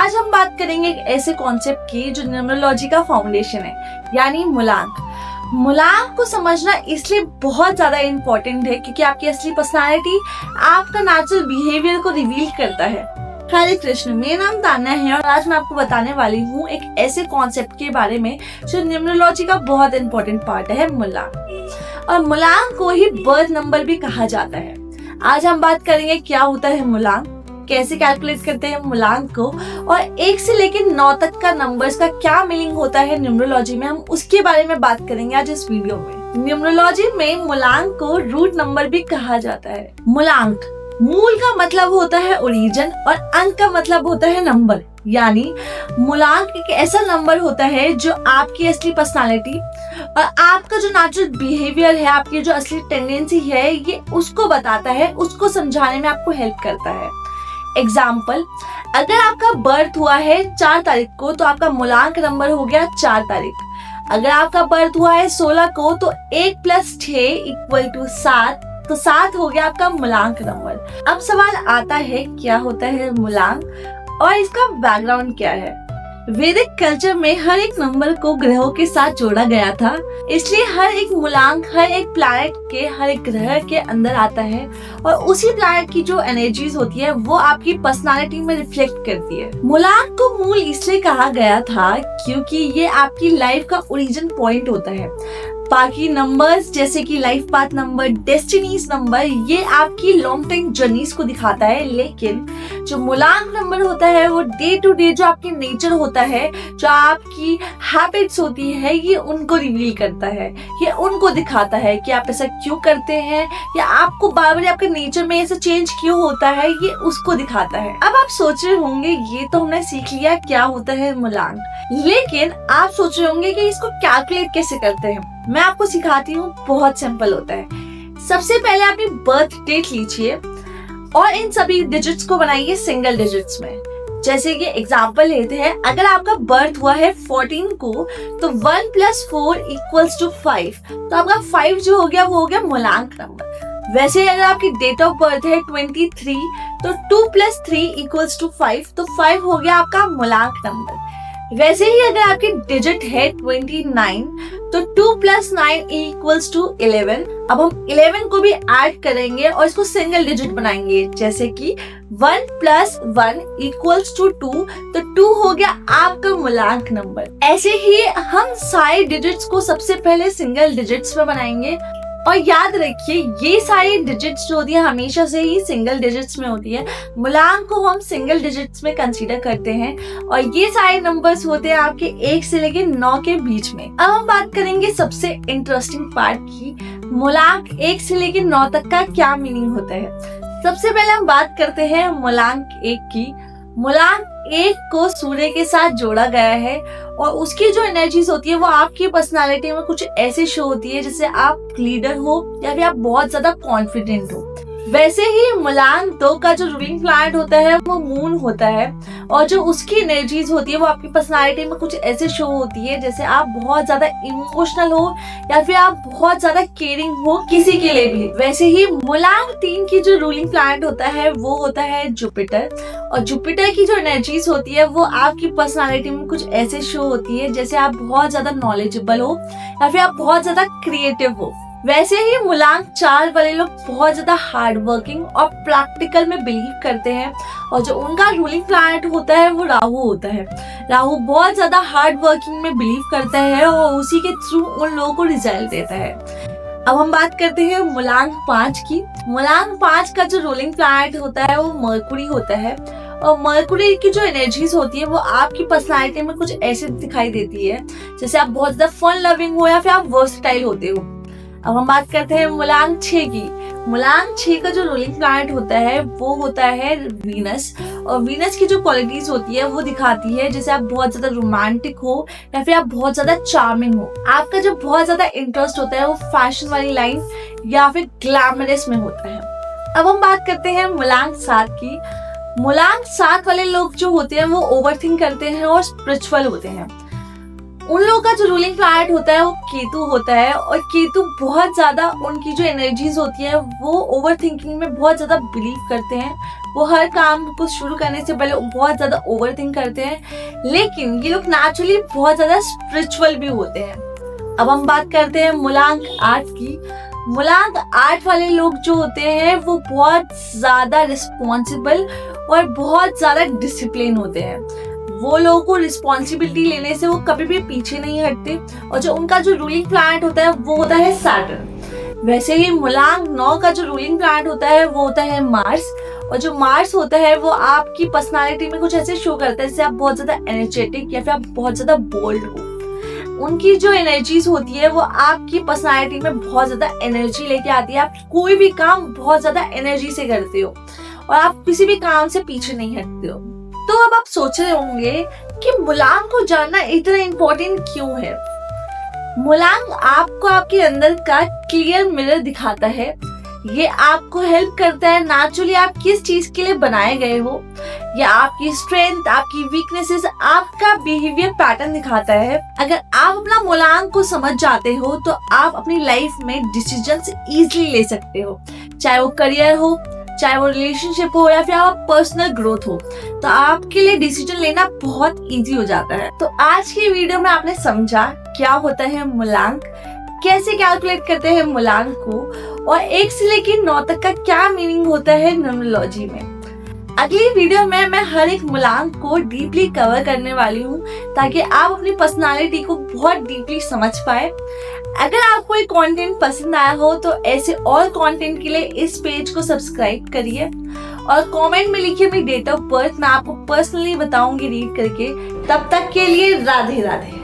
आज हम बात करेंगे एक ऐसे कॉन्सेप्ट की जो न्यूमरोलॉजी का फाउंडेशन है, यानी मूलांक। मूलांक को समझना इसलिए बहुत ज्यादा इम्पोर्टेंट है क्योंकि आपकी असली पर्सनालिटी आपका नेचुरल बिहेवियर को रिवील करता है। हरे कृष्ण, मेरा नाम तान्या है और आज मैं आपको बताने वाली हूँ एक ऐसे कॉन्सेप्ट के बारे में जो न्यूमरोलॉजी का बहुत इम्पोर्टेंट पार्ट है, मूलांक। और मूलांक को ही बर्थ नंबर भी कहा जाता है। आज हम बात करेंगे क्या होता है मूलांक, कैसे कैलकुलेट करते हैं मूलांक को, और 1 से लेकर 9 तक का नंबर्स का क्या मीनिंग होता है न्यूमरोलॉजी में, हम उसके बारे में बात करेंगे आज इस वीडियो में। न्यूमरोलॉजी में मूलांक को रूट नंबर भी कहा जाता है। मूलांक, मूल का मतलब होता है ओरिजिन और अंक का मतलब होता है नंबर, यानी मूलांक एक ऐसा नंबर होता है जो आपकी असली पर्सनालिटी और आपका जो नेचुरल बिहेवियर है, आपकी जो असली टेंडेंसी है, ये उसको बताता है, उसको समझाने में आपको हेल्प करता है। एग्जाम्पल, अगर आपका बर्थ हुआ है 4 तारीख को तो आपका मूलांक नंबर हो गया 4 तारीख। अगर आपका बर्थ हुआ है 16 को तो 1 + 6 = 7, तो 7 हो गया आपका मूलांक नंबर। अब सवाल आता है क्या होता है मूलांक और इसका बैकग्राउंड क्या है। वैदिक कल्चर में हर एक नंबर को ग्रहों के साथ जोड़ा गया था, इसलिए हर एक मूलांक हर एक प्लैनेट के, हर एक ग्रह के अंदर आता है और उसी प्लैनेट की जो एनर्जीज होती है वो आपकी पर्सनालिटी में रिफ्लेक्ट करती है। मूलांक को मूल इसलिए कहा गया था क्योंकि ये आपकी लाइफ का ओरिजिन पॉइंट होता है। बाकी नंबर्स जैसे कि life path number, destinies number, ये आपकी लॉन्ग टाइम जर्नीज को दिखाता है, लेकिन जो मूलांक नंबर होता है वो डे टू डे जो आपकी नेचर होता है, जो आपकी हैबिट्स होती है, ये उनको रिवील करता है, ये उनको दिखाता है कि आप ऐसा क्यों करते हैं या आपको बार बार आपके नेचर में ऐसा चेंज क्यों होता है, ये उसको दिखाता है। अब आप सोच रहे होंगे ये तो हमने सीख लिया क्या होता है मूलांक, लेकिन आप सोच रहे होंगे कि इसको कैलकुलेट कैसे करते हैं। मैं आपको सिखाती हूँ, बहुत सिंपल होता है। सबसे पहले अपनी बर्थ डेट लीजिए और इन सभी डिजिट्स को बनाइए सिंगल डिजिट्स में। जैसे कि एग्जांपल लेते हैं, अगर आपका बर्थ हुआ है 14 को तो 1 + 4 = 5, तो आपका 5 जो हो गया वो हो गया मूलांक नंबर। वैसे अगर आपकी डेट ऑफ बर्थ है 23 तो 2 + 3 = 5, तो 5 हो गया आपका मूलांक नंबर। वैसे ही अगर आपकी डिजिट है 29 तो 2 + 9 = 11। अब हम 11 को भी ऐड करेंगे और इसको सिंगल डिजिट बनाएंगे, जैसे कि 1 + 1 = 2, तो 2 हो गया आपका मूलांक नंबर। ऐसे ही हम सारे डिजिट्स को सबसे पहले सिंगल डिजिट्स में बनाएंगे और याद रखिए ये सारी डिजिट्स जो होती है हमेशा से ही सिंगल डिजिट्स में होती है। मूलांक को हम सिंगल डिजिट्स में कंसीडर करते हैं और ये सारे नंबर्स होते हैं आपके 1 से लेकर 9 के बीच में। अब हम बात करेंगे सबसे इंटरेस्टिंग पार्ट की, मूलांक 1 से लेकर 9 तक का क्या मीनिंग होता है। सबसे पहले हम बात करते हैं मूलांक 1 की। मूलांक 1 को सूर्य के साथ जोड़ा गया है और उसकी जो एनर्जीज होती है वो आपकी पर्सनालिटी में कुछ ऐसे शो होती है जैसे आप लीडर हो या फिर आप बहुत ज्यादा कॉन्फिडेंट हो। वैसे ही मूलांक 2 का जो रूलिंग प्लैनेट होता है वो मून होता है और जो उसकी एनर्जीज होती है वो आपकी पर्सनालिटी में कुछ ऐसे शो होती है जैसे आप बहुत ज्यादा इमोशनल हो या फिर आप बहुत ज्यादा केयरिंग हो किसी के लिए भी। वैसे ही मूलांक 3 की जो रूलिंग प्लैनेट होता है वो होता है जुपिटर और जुपिटर की जो एनर्जीज होती है वो आपकी पर्सनालिटी में कुछ ऐसे शो होती है जैसे आप बहुत ज्यादा नॉलेजेबल हो या फिर आप बहुत ज्यादा क्रिएटिव हो। वैसे ही मूलांक 4 वाले लोग बहुत ज्यादा हार्ड वर्किंग और प्रैक्टिकल में बिलीव करते हैं और जो उनका रूलिंग प्लैनेट होता है वो राहु होता है। राहु बहुत ज्यादा हार्ड वर्किंग में बिलीव करता है और उसी के थ्रू उन लोगों को रिजल्ट देता है। अब हम बात करते हैं मूलांक 5 की। मूलांक 5 का जो रूलिंग प्लैनेट होता है वो मरकुरी होता है और मरकुरी की जो एनर्जीज होती है वो आपकी पर्सनालिटी में कुछ ऐसे दिखाई देती है जैसे आप बहुत ज्यादा फन लविंग हो या फिर आप वर्सटाइल होते हो। अब हम बात करते हैं मूलांक 6 की। मूलांक 6 का जो रूलिंग प्लैनेट होता है वो होता है वीनस और वीनस की जो क्वालिटीज होती है वो दिखाती है जैसे आप बहुत ज्यादा रोमांटिक हो या फिर आप बहुत ज्यादा चार्मिंग हो। आपका जो बहुत ज्यादा इंटरेस्ट होता है वो फैशन वाली लाइन या फिर ग्लैमरस में होता है। अब हम बात करते हैं मूलांक 7 की। मूलांक 7 वाले लोग जो होते हैं वो ओवरथिंक करते हैं और स्पिरिचुअल होते हैं। उन लोगों का जो रूलिंग प्लैनेट होता है वो केतु होता है और केतु बहुत ज्यादा उनकी जो एनर्जीज होती है वो ओवर थिंकिंग में बहुत ज्यादा बिलीव करते हैं, वो हर काम को शुरू करने से पहले बहुत ज्यादा ओवर थिंक करते हैं, लेकिन ये लोग नेचुरली बहुत ज्यादा स्पिरिचुअल भी होते हैं। अब हम बात करते हैं मूलांक 8 की। मूलांक 8 वाले लोग जो होते हैं वो बहुत ज्यादा रिस्पॉन्सिबल और बहुत ज्यादा डिसिप्लिन होते हैं। वो लोगों को रिस्पॉन्सिबिलिटी लेने से वो कभी भी पीछे नहीं हटते, और जो उनका जो रूलिंग प्लैनेट होता है वो होता है सैटर्न। वैसे ही मूलांक 9 का जो रूलिंग प्लैनेट होता है वो होता है मार्स, और जो मार्स होता है वो आपकी पर्सनालिटी में कुछ ऐसे शो करता है जैसे आप बहुत ज्यादा एनर्जेटिक या फिर आप बहुत ज्यादा बोल्ड हो। उनकी जो एनर्जीज होती है वो आपकी पर्सनालिटी में बहुत ज्यादा एनर्जी लेके आती है। आप कोई भी काम बहुत ज्यादा एनर्जी से करते हो और आप किसी भी काम से पीछे नहीं हटते हो। तो अब आप सोच रहे होंगे कि मूलांक को जानना इतना इम्पोर्टेंट क्यों है। मूलांक आपको आपके अंदर का क्लियर मिरर दिखाता है। ये आपको हेल्प करता है नेचुरली आप किस चीज के लिए बनाए गए हो, या आपकी स्ट्रेंथ, आपकी वीकनेसेस, आपका बिहेवियर पैटर्न दिखाता है। अगर आप अपना मूलांक को समझ जाते हो तो आप अपनी लाइफ में डिसीजंस इजीली ले सकते हो, चाहे वो करियर हो, चाहे वो रिलेशनशिप हो, या फिर आप पर्सनल ग्रोथ हो, तो आपके लिए डिसीजन लेना बहुत इजी हो जाता है। तो आज की वीडियो में आपने समझा क्या होता है मूलांक, कैसे कैलकुलेट करते हैं मूलांक को, और 1 से लेकर 9 तक का क्या मीनिंग होता है न्यूमरोलॉजी में। अगली वीडियो में मैं हर एक मूलांक को डीपली कवर करने वाली हूँ ताकि आप अपनी पर्सनालिटी को बहुत डीपली समझ पाए। अगर आपको ये कंटेंट पसंद आया हो तो ऐसे और कंटेंट के लिए इस पेज को सब्सक्राइब करिए, और कमेंट में लिखिए मेरी डेट ऑफ बर्थ, मैं आपको पर्सनली बताऊंगी रीड करके। तब तक के लिए राधे राधे।